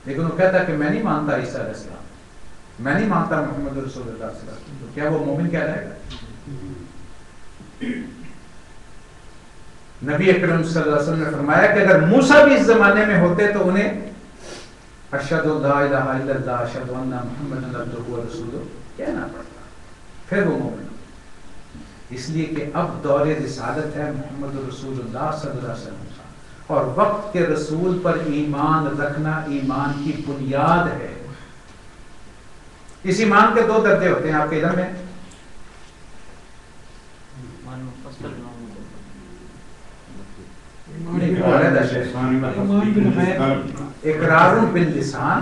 لیکن وہ کہتا ہے کہ میں نہیں مانتا عیسیٰ علیہ السلام، میں نہیں مانتا محمد رسول اللہ صلی اللہ علیہ وسلم، تو کیا وہ مومن کہلائے گا؟ نبی اکرم صلی اللہ علیہ وسلم نے فرمایا کہ اگر موسیٰ بھی اس زمانے میں ہوتے تو انہیں اشہد لا الہ الا اللہ اشہد ان محمد عبدہ ورسولہ کہنا پڑتا، پھر وہ مومن ہوتا۔ اس لیے کہ اب دور رسالت ہے محمد رسول اللہ صلی اللہ علیہ وسلم، اور وقت کے رسول پر ایمان رکھنا ایمان کی بنیاد ہے۔ اس ایمان کے دو درجے ہوتے ہیں، آپ کے علم میں اقرار باللسان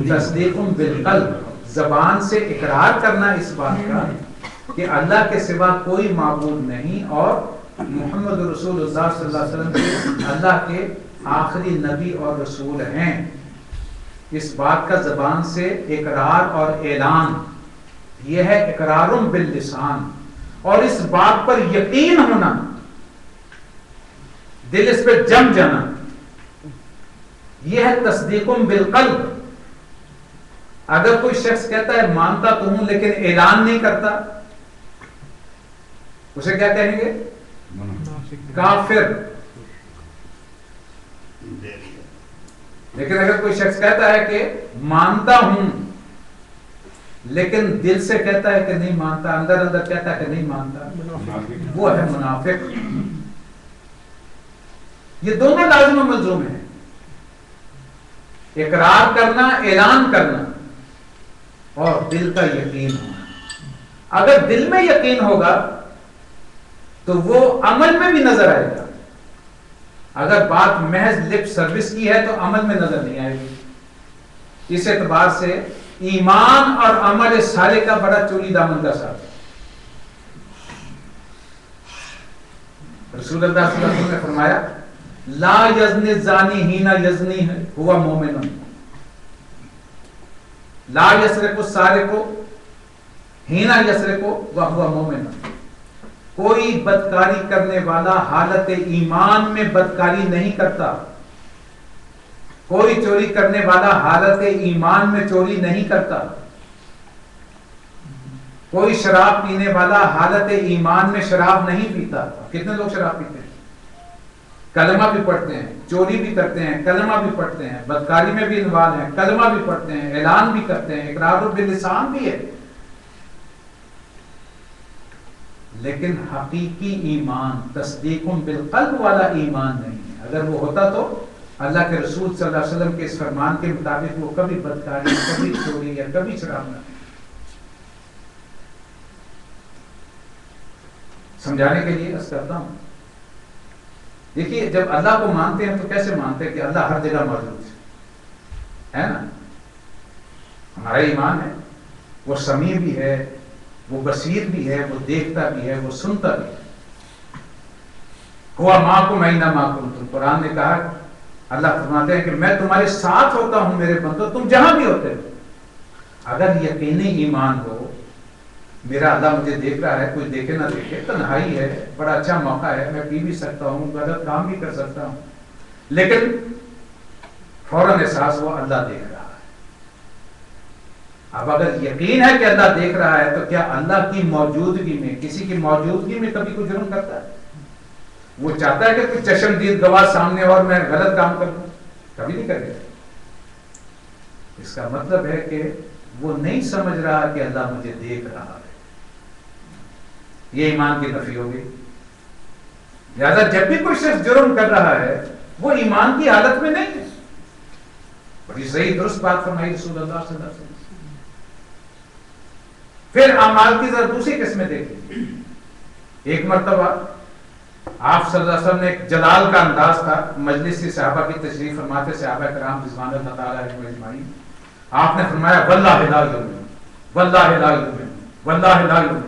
تصدیق بالقلب، زبان سے اقرار کرنا اس بات کا کہ اللہ کے سوا کوئی معبود نہیں اور محمد رسول اللہ صلی اللہ علیہ وسلم اللہ کے آخری نبی اور رسول ہیں، اس بات کا زبان سے اقرار اور اعلان، یہ ہے اقرار باللسان، اور اس بات پر یقین ہونا، دل اس پہ جم جانا، یہ ہے تصدیق بالقلب۔ اگر کوئی شخص کہتا ہے مانتا تو ہوں لیکن اعلان نہیں کرتا، اسے کیا کہیں گے؟ کافر۔ لیکن اگر کوئی شخص کہتا ہے کہ مانتا ہوں لیکن دل سے کہتا ہے کہ نہیں مانتا، اندر اندر کہتا ہے کہ نہیں مانتا، وہ ہے منافق۔ یہ دونوں لازم و ملزوم ہیں، اقرار کرنا، اعلان کرنا، اور دل کا یقین ہونا۔ اگر دل میں یقین ہوگا تو وہ عمل میں بھی نظر آئے گا، اگر بات محض لپ سروس کی ہے تو عمل میں نظر نہیں آئے گی۔ اس اعتبار سے ایمان اور عمل سارے کا بڑا چولی دامن کا ساتھ ہے۔ رسول اللہ صلی اللہ علیہ وسلم نے فرمایا لا یزنی الزانی حین یزنی ہوا مومن، لا یسرق السارق حین یسرق وہو مومن، کوئی بدکاری کرنے والا حالت ایمان میں بدکاری نہیں کرتا، کوئی چوری کرنے والا حالت ایمان میں چوری نہیں کرتا، کوئی شراب پینے والا حالت ایمان میں شراب نہیں پیتا۔ کتنے لوگ شراب پیتے ہیں، کلمہ بھی پڑھتے ہیں، چوری بھی کرتے ہیں، کلمہ بھی پڑھتے ہیں، بدکاری میں بھی انوالو ہیں، کلمہ بھی پڑھتے ہیں، اعلان بھی کرتے ہیں، اقرار باللسان بھی ہے، لیکن حقیقی ایمان تصدیق بالقلب والا ایمان نہیں ہے۔ اگر وہ ہوتا تو اللہ کے رسول صلی اللہ علیہ وسلم کے اس فرمان کے مطابق وہ کبھی بدکاری، کبھی چوری یا کبھی شراب نہ۔ سمجھانے کے لیے عرض کرتا ہوں، دیکھیے جب اللہ کو مانتے ہیں تو کیسے مانتے ہیں کہ اللہ ہر جگہ موجود ہے نا؟ ہمارا ایمان ہے وہ سمیع بھی ہے، وہ بصیر بھی ہے، وہ دیکھتا بھی ہے، وہ سنتا بھی ہے۔ ہوا معکم اینما کنتم، قرآن نے کہا، اللہ فرماتے ہیں کہ میں تمہارے ساتھ ہوتا ہوں میرے بندو، تم جہاں بھی ہوتے ہو۔ اگر یقینی ایمان ہو میرا اللہ مجھے دیکھ رہا ہے، کوئی دیکھے نہ دیکھے، تنہائی ہے، بڑا اچھا موقع ہے، میں پی بھی سکتا ہوں، غلط کام بھی کر سکتا ہوں، لیکن فوراً احساس ہوا اللہ دیکھ رہا ہے۔ اب اگر یقین ہے کہ اللہ دیکھ رہا ہے تو کیا اللہ کی موجودگی میں، کسی کی موجودگی میں کبھی کوئی جرم کرتا ہے؟ وہ چاہتا ہے کہ کوئی چشمدید گواہ سامنے اور میں غلط کام کر دوں؟ کبھی نہیں کرے گا۔ اس کا مطلب ہے کہ وہ نہیں سمجھ رہا کہ اللہ مجھے دیکھ رہا ہے، یہ ایمان کی نفی ہوگی۔ لہذا جب بھی کوئی شخص جرم کر رہا ہے وہ ایمان کی حالت میں نہیں ہے۔ بڑی صحیح درست بات فرمائی رسول اللہ صلی اللہ علیہ وسلم۔ پھر اعمال کی ذرا دوسری قسمیں دیکھیں۔ ایک مرتبہ آپ صلی اللہ علیہ وسلم نے ایک جلال کا انداز تھا، مجلس کی صحابہ کی تشریف فرماتے، صحابہ کرام رضوان اللہ تعالیٰ علیہم اجمعین، آپ نے فرمایا واللہ لا یؤمن، واللہ لا یؤمن، واللہ لا یؤمن،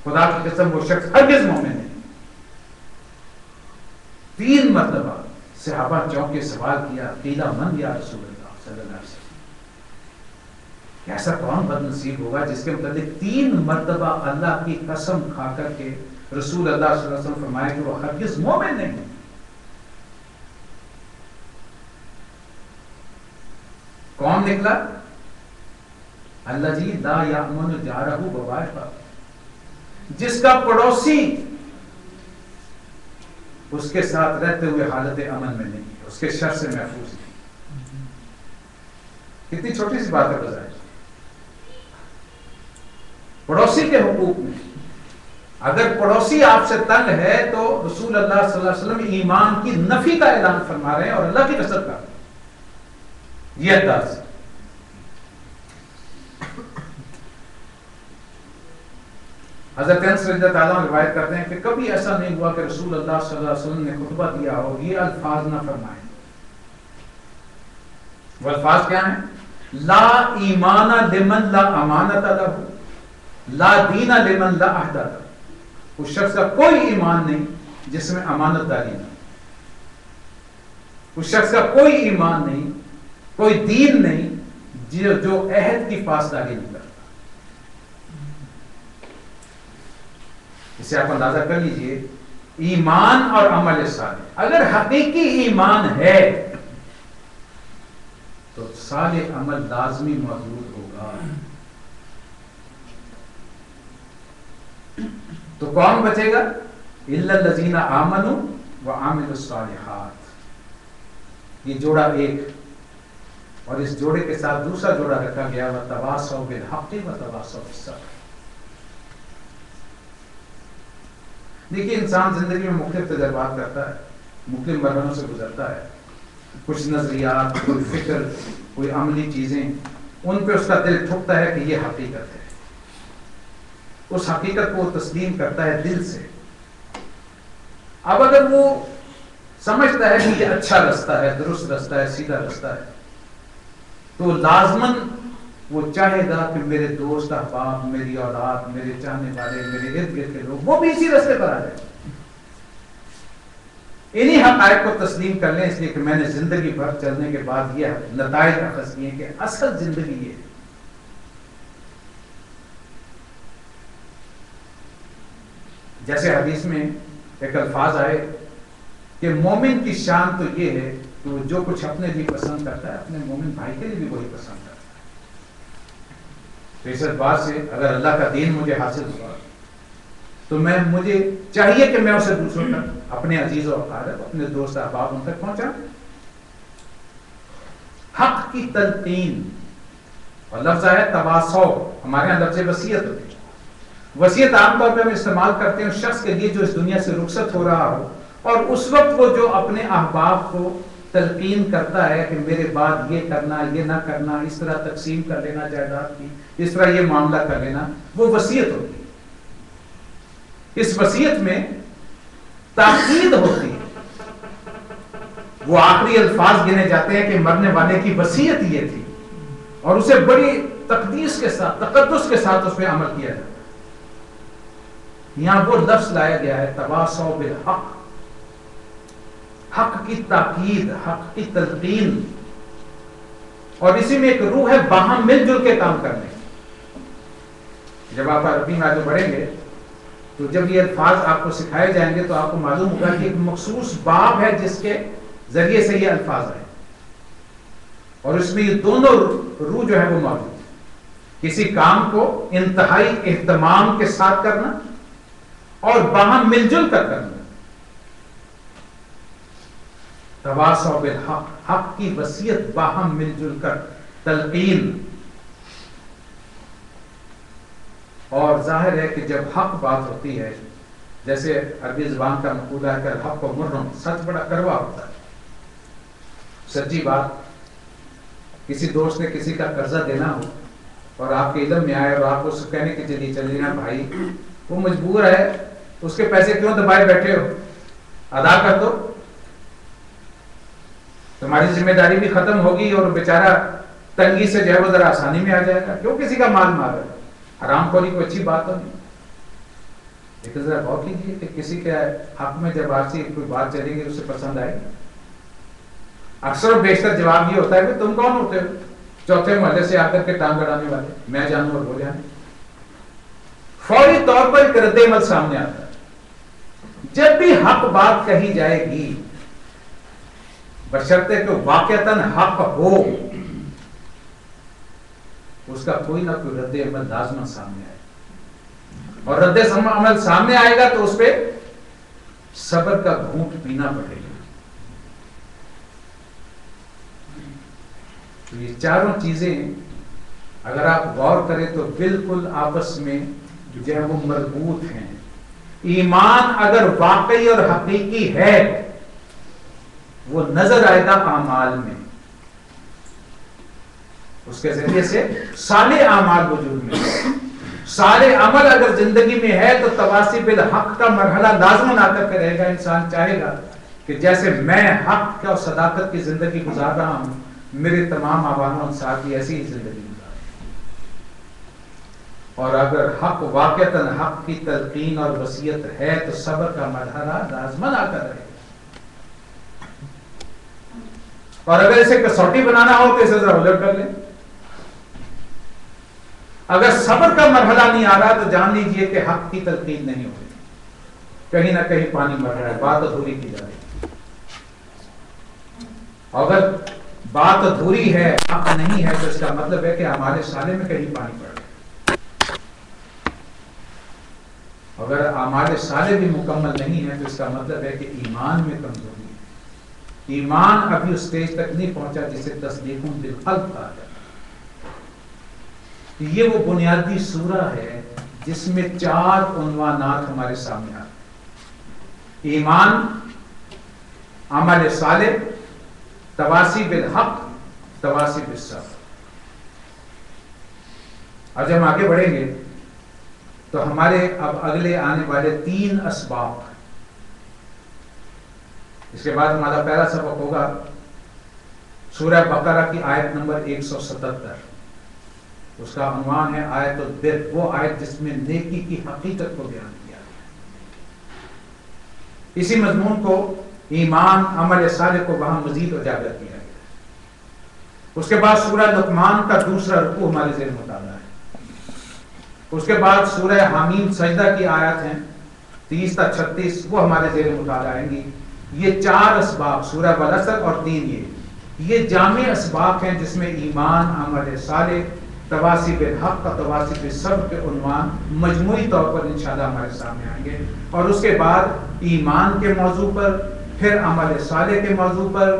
خدا کی قسم وہ شخص ہرگز مومن نہیں۔ 3 مرتبہ صحابہ چونکے سوال کیا، قیل من یا رسول اللہ صلی اللہ علیہ وسلم، ایسا کون بد نصیب ہوگا جس کے متعلق 3 مرتبہ اللہ کی قسم کھا کر کے رسول اللہ صلی اللہ علیہ وسلم فرمائے کہ وہ ہرگز مومن نہیں۔ کون نکلا؟ اللہ جی لا یامن جارہ بوائقہ، جس کا پڑوسی اس کے ساتھ رہتے ہوئے حالت امن میں نہیں ہے، اس کے شر سے محفوظ نہیں۔ کتنی چھوٹی سی بات ہے بظاہر، پڑوسی کے حقوق میں اگر پڑوسی آپ سے تنگ ہے تو رسول اللہ صلی اللہ علیہ وسلم ایمان کی نفی کا اعلان فرما رہے ہیں اور اللہ کی قسم کا یہ انداز۔ حضرت انس رضی اللہ تعالیٰ روایت کرتے ہیں کہ کبھی ایسا نہیں ہوا کہ رسول اللہ صلی اللہ علیہ وسلم نے خطبہ دیا ہو یہ الفاظ نہ فرمائے۔ وہ الفاظ کیا ہیں؟ لا ایمان لمن لا امانت لہ، لا دین لمن لا عہد لہ، اس شخص کا کوئی ایمان نہیں جس میں امانت داری نہ، اس شخص کا کوئی ایمان نہیں، کوئی دین نہیں جو عہد کی پاسداری نہیں کرتا۔ اسے آپ اندازہ کر لیجئے، ایمان اور عمل صالح، اگر حقیقی ایمان ہے تو صالح عمل لازمی موجود ہوگا۔ تو کون بچے گا؟ الا الذین آمنوا وعملوا الصالحات۔ یہ جوڑا ایک، اور اس جوڑے کے ساتھ دوسرا جوڑا رکھا گیا وتواصوا بالحق وتواصوا بالصبر۔ دیکھیے انسان زندگی میں مختلف تجربات کرتا ہے، مختلف مرحلوں سے گزرتا ہے، کچھ نظریات، کوئی فکر، کوئی عملی چیزیں، ان پہ اس کا دل ٹھکتا ہے کہ یہ حقیقت ہے، اس حقیقت کو وہ تسلیم کرتا ہے دل سے۔ اب اگر وہ سمجھتا ہے کہ یہ اچھا رستہ ہے، درست رستہ ہے، سیدھا رستہ ہے، تو لازماً وہ چاہے گا کہ میرے دوست احباب، میری اولاد، میرے چاہنے والے، میرے ارد گرد کے لوگ وہ بھی اسی رستے پر آ جائیں، انہی حقائق کو تسلیم کر لیں، اس لیے کہ میں نے زندگی بھر چلنے کے بعد یہ نتائج اخذ کیے کہ اصل زندگی یہ ہے۔ جیسے حدیث میں ایک الفاظ آئے کہ مومن کی شان تو یہ ہے کہ وہ جو کچھ اپنے لیے پسند کرتا ہے اپنے مومن بھائی کے لیے بھی وہی پسند کرتا ہے۔ تو اس بات سے اگر اللہ کا دین مجھے حاصل ہوا تو مجھے چاہیے کہ میں اسے دوسروں تک، اپنے عزیز و اقارب، اپنے دوست احباب ان تک پہنچاؤں۔ حق کی تلقین، اور لفظ ہے تواصو، ہمارے یہاں لفظ وصیت ہوتی ہے۔ وصیت عام طور پہ ہم استعمال کرتے ہیں اس شخص کے لیے جو اس دنیا سے رخصت ہو رہا ہو، اور اس وقت وہ جو اپنے احباب کو تلقین کرتا ہے کہ میرے بعد یہ کرنا، یہ نہ کرنا، اس طرح تقسیم کر لینا جائیداد کی، اس طرح یہ معاملہ کر لینا، وہ وصیت ہوتی ہے۔ اس وصیت میں تاکید ہوتی ہے، وہ آخری الفاظ گنے جاتے ہیں کہ مرنے والے کی وصیت یہ تھی، اور اسے بڑی تقدیس کے ساتھ، تقدس کے ساتھ اس پہ عمل کیا جاتا ہے۔ یہاں وہ لفظ لایا گیا ہے تواصوا بالحق، حق کی تاکید، حق کی تلقین، اور اسی میں ایک روح ہے باہم مل جل کے کام کرنے۔ جب آپ عربی میں آگے بڑھیں گے تو جب یہ الفاظ آپ کو سکھائے جائیں گے تو آپ کو معلوم ہوگا کہ ایک مخصوص باب ہے جس کے ذریعے سے یہ الفاظ ہیں، اور اس میں یہ دونوں روح جو ہے وہ موجود ہے۔ کسی کام کو انتہائی اہتمام کے ساتھ کرنا اور باہم مل جل کر کرنا۔ تواصوا بالحق، حق کی وصیت باہم مل جل کر تلقین. اور ظاہر ہے کہ جب حق بات ہوتی ہے، جیسے عربی زبان کا مقولہ ہے کہ الحق و مرن، سچ بڑا کڑوا ہوتا ہے. سچی بات، کسی دوست نے کسی کا قرضہ دینا ہو اور آپ کے علم میں آئے اور آپ اس کو کہنے کہ چلیے نا بھائی وہ مجبور ہے، اس کے پیسے کیوں دبائے بیٹھے ہو، ادا کر دو، تمہاری ذمہ داری بھی ختم ہوگی اور بیچارہ تنگی سے جو ہے وہ ذرا آسانی میں آ جائے گا. کیوں کسی کا مال مار رہے؟ حرام خوری کوئی اچھی بات تو نہیں. لیکن ذرا غور کیجیے کہ کسی کے حق میں جب آپ سے کوئی بات چلے گی اسے پسند آئے گی. اکثر و بیشتر جواب یہ ہوتا ہے کہ تم کون ہوتے ہو چوتھے محلے سے آ کر کے ٹانگ اڑانے والے، میں جانوں اور وہ جانے. فوری طور پر ایک رد عمل سامنے آتا ہے. جب بھی حق بات کہی جائے گی، بشرطے کہ واقعتاً حق ہو، اس کا کوئی نہ کوئی رد عمل لازماً سامنے آئے. اور رد عمل سامنے آئے گا تو اس پہ صبر کا گھونٹ پینا پڑے گا. تو یہ چاروں چیزیں اگر آپ غور کریں تو بالکل آپس میں جو ہے وہ مربوط ہیں. ایمان اگر واقعی اور حقیقی ہے وہ نظر آئے گا اعمال میں، اس کے ذریعے سے صالح اعمال وجود میں. صالح عمل اگر زندگی میں ہے تو تواصی بالحق کا مرحلہ لازماً آ کر کے رہے گا. انسان چاہے گا کہ جیسے میں حق کا اور صداقت کی زندگی گزار رہا ہوں، میرے تمام آبانوں ساتھ بھی ایسی ہی زندگی گزار. اور اگر حق واقعتاً حق کی تلقین اور وصیت ہے تو صبر کا مرحلہ لازماً آ کر رہے گا. اور اگر اسے کسوٹی بنانا ہو تو اسے ذرا الٹ کر لیں. اگر صبر کا مرحلہ نہیں آ رہا تو جان لیجئے کہ حق کی تلقین نہیں ہو رہی، کہیں نہ کہیں پانی مر رہا ہے، بات ادھوری کی جا رہی ہے. اگر بات ادھوری ہے، حق نہیں ہے، تو اس کا مطلب ہے کہ ہمارے سالے میں کہیں پانی پڑ رہا ہے. اگر ہمارے سالے بھی مکمل نہیں ہے تو اس کا مطلب ہے کہ ایمان میں کمزوری ہے. ایمان ابھی اس سٹیج تک نہیں پہنچا جسے تصدیق بالقلب کہا جاتا ہے. یہ وہ بنیادی سورہ ہے جس میں 4 عنوانات ہمارے سامنے آتے ہیں: ایمان، عمل صالح، تواصی بالحق، تواصی بالصبر. اور جب ہم آگے بڑھیں گے تو ہمارے اب اگلے آنے والے 3 اسباب، اس کے بعد ہمارا پہلا سبق ہوگا سورہ بقرہ کی آیت نمبر 177. اس کا عنوان ہے آیت البر، وہ آیت جس میں نیکی کی حقیقت کو بیان کیا گیا. اسی مضمون کو ایمان، عمل صالح کو وہاں مزید اجاگر کیا گیا. اس کے بعد سورہ لقمان کا دوسرا رکوع ہمارے ذہن مطالعہ ہے. اس کے بعد سورہ حامیم سجدہ کی آیات ہیں 30 تا 36، وہ ہمارے ذہن مطالعہ آئیں گی. یہ 4 اسباب، سورہ والعصر اور 3 یہ جامع اسباب ہیں جس میں ایمان، عمل صالح، تواصی بالحق اور تواصی بالصبر کے عنوان مجموعی طور پر انشاءاللہ ہمارے سامنے آئیں گے. اور اس کے بعد ایمان کے موضوع پر، پھر عمل صالح کے موضوع پر،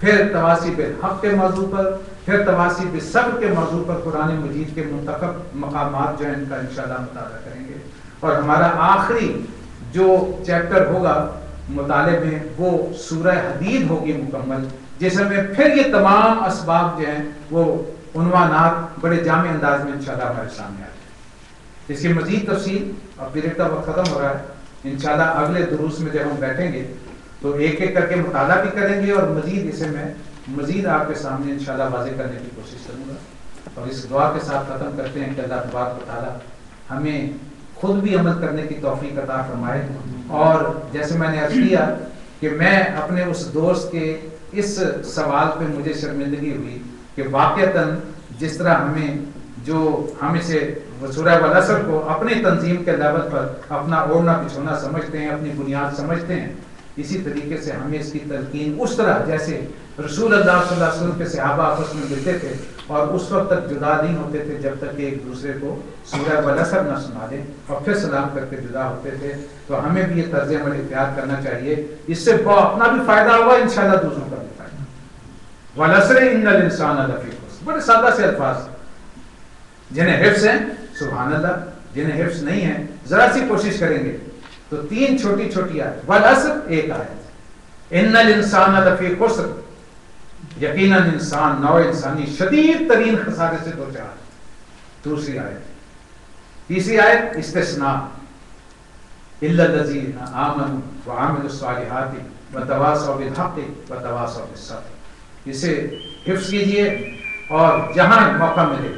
پھر تواصی بالحق کے موضوع پر، پھر تواصی بالصبر کے موضوع پر قرآن مجید کے منتخب مقامات جو ہیں ان کا انشاءاللہ مطالعہ کریں گے. اور ہمارا آخری جو چیپٹر ہوگا مطالعے میں وہ سورہ حدید ہوگی مکمل، جس میں پھر یہ تمام اسباب جو ہیں وہ عنوانات بڑے جامع انداز میں انشاءاللہ ہمارے سامنے آ جائیں. اس کی مزید تفصیل، اب پیریڈ کا وقت ختم ہو رہا ہے، انشاءاللہ اگلے دروس میں جب ہم بیٹھیں گے تو ایک ایک کر کے مطالعہ بھی کریں گے اور مزید اسے میں مزید آپ کے سامنے انشاءاللہ واضح کرنے کی کوشش کروں گا. اور اس دعا کے ساتھ ختم کرتے ہیں کہ اللہ تبارک و تعالیٰ ہمیں خود بھی عمل کرنے کی توفیق عطا فرمائے. اور جیسے میں نے عرض کیا کہ میں اپنے اس دوست کے اس سوال پہ مجھے شرمندگی ہوئی کہ واقعتاً جس طرح ہمیں سے سورہ والعصر کو اپنی تنظیم کے لیول پر اپنا اوڑھنا بچھونا سمجھتے ہیں، اپنی بنیاد سمجھتے ہیں، اسی طریقے سے ہمیں اس کی تلقین اس طرح جیسے رسول اللہ صلی اللہ علیہ وسلم کے صحابہ آپس میں ملتے تھے اور اس وقت تک جدا نہیں ہوتے تھے جب تک کہ ایک دوسرے کو سورہ والعصر نہ سنا دیں اور پھر سلام کر کے جدا ہوتے تھے. تو ہمیں بھی یہ طرز عمل اختیار کرنا چاہیے. اس سے اپنا بھی فائدہ ہوگا, انشاءاللہ دوسروں کا بھی فائدہ. والعصر ان الانسان لفی خسر, بڑے سادہ سے الفاظ. جنہیں حفظ ہیں سبحان اللہ, جنہیں حفظ نہیں ہے ذرا سی کوشش کریں گے تو 3 چھوٹی چھوٹی آیت, والعصر ایک آیت, ان الانسان لفی خسر, یقیناً انسان نوع انسانی شدید ترین خسارے سے دوچار. دوسری آیت, تیسری آیت استثناء, الا الذین آمنوا وعملوا الصالحات وتواصوا بالحق وتواصوا بالصبر. اسے حفظ کیجئے اور جہاں موقع ملے,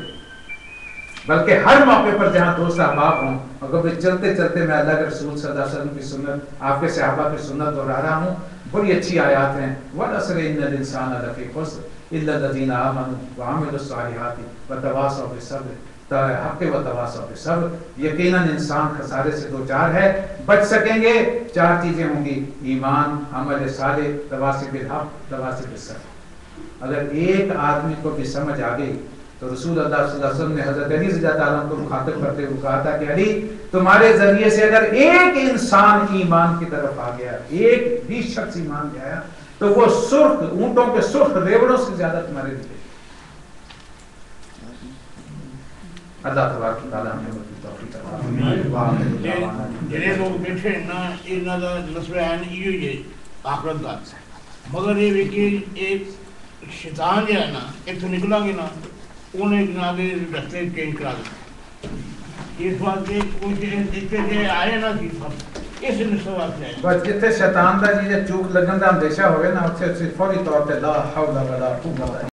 بلکہ ہر موقع پر جہاں دوست احباب ہوں, اگر چلتے چلتے میں اللہ کے رسول صلی اللہ علیہ وسلم کی سنت, آپ کے صحابہ کی سنت دہرا رہا ہوں, بڑی اچھی آیات ہیں. والعصر ان الانسان لفی خسر الا الذین آمنوا وعملوا الصالحات وتواصوا بالصبر حق وتواصوا بالصبر. یقیناً انسان خسارے سے دوچار ہے. بچ سکیں گے 4 چیزیں ہوں گی, ایمان, عمل صالح, تواصی بالحق, تواصی بالصبر. اگر ایک آدمی کو بھی سمجھ آ گئی تو رسول اللہ صلی اللہ علیہ وسلم نے حضرت علی رضی اللہ تعالیٰ کو مخاطب کرتے ہوئے کہا تھا کہ علی, تمہارے ذریعے سے اگر ایک انسان ایمان کی طرف آ گیا, ایک بھی شخص ایمان لے آیا, تو وہ سرخ اونٹوں کے سرخ ریوڑوں سے زیادہ تمہارے لیے. اللہ تبارک و تعالیٰ ہمیں توفیق عطا فرمائے. جڑے لوگ بیٹھے نا انہاں دا مسئلہ ہے ایو ہی آخرت دا, مگر یہ بھی کہ ایک شیطان جو ہے نا اتوں نکلا گے نا انہیں جناب رستے چینج کرا دیں. اس بات کے کوئی آئے نا کہ اس نسبت سے بس جتنے شیطان دا چوک لگن دا اندیشہ ہوئے نا اتنے فوری طور پہ لا حول ولا قوت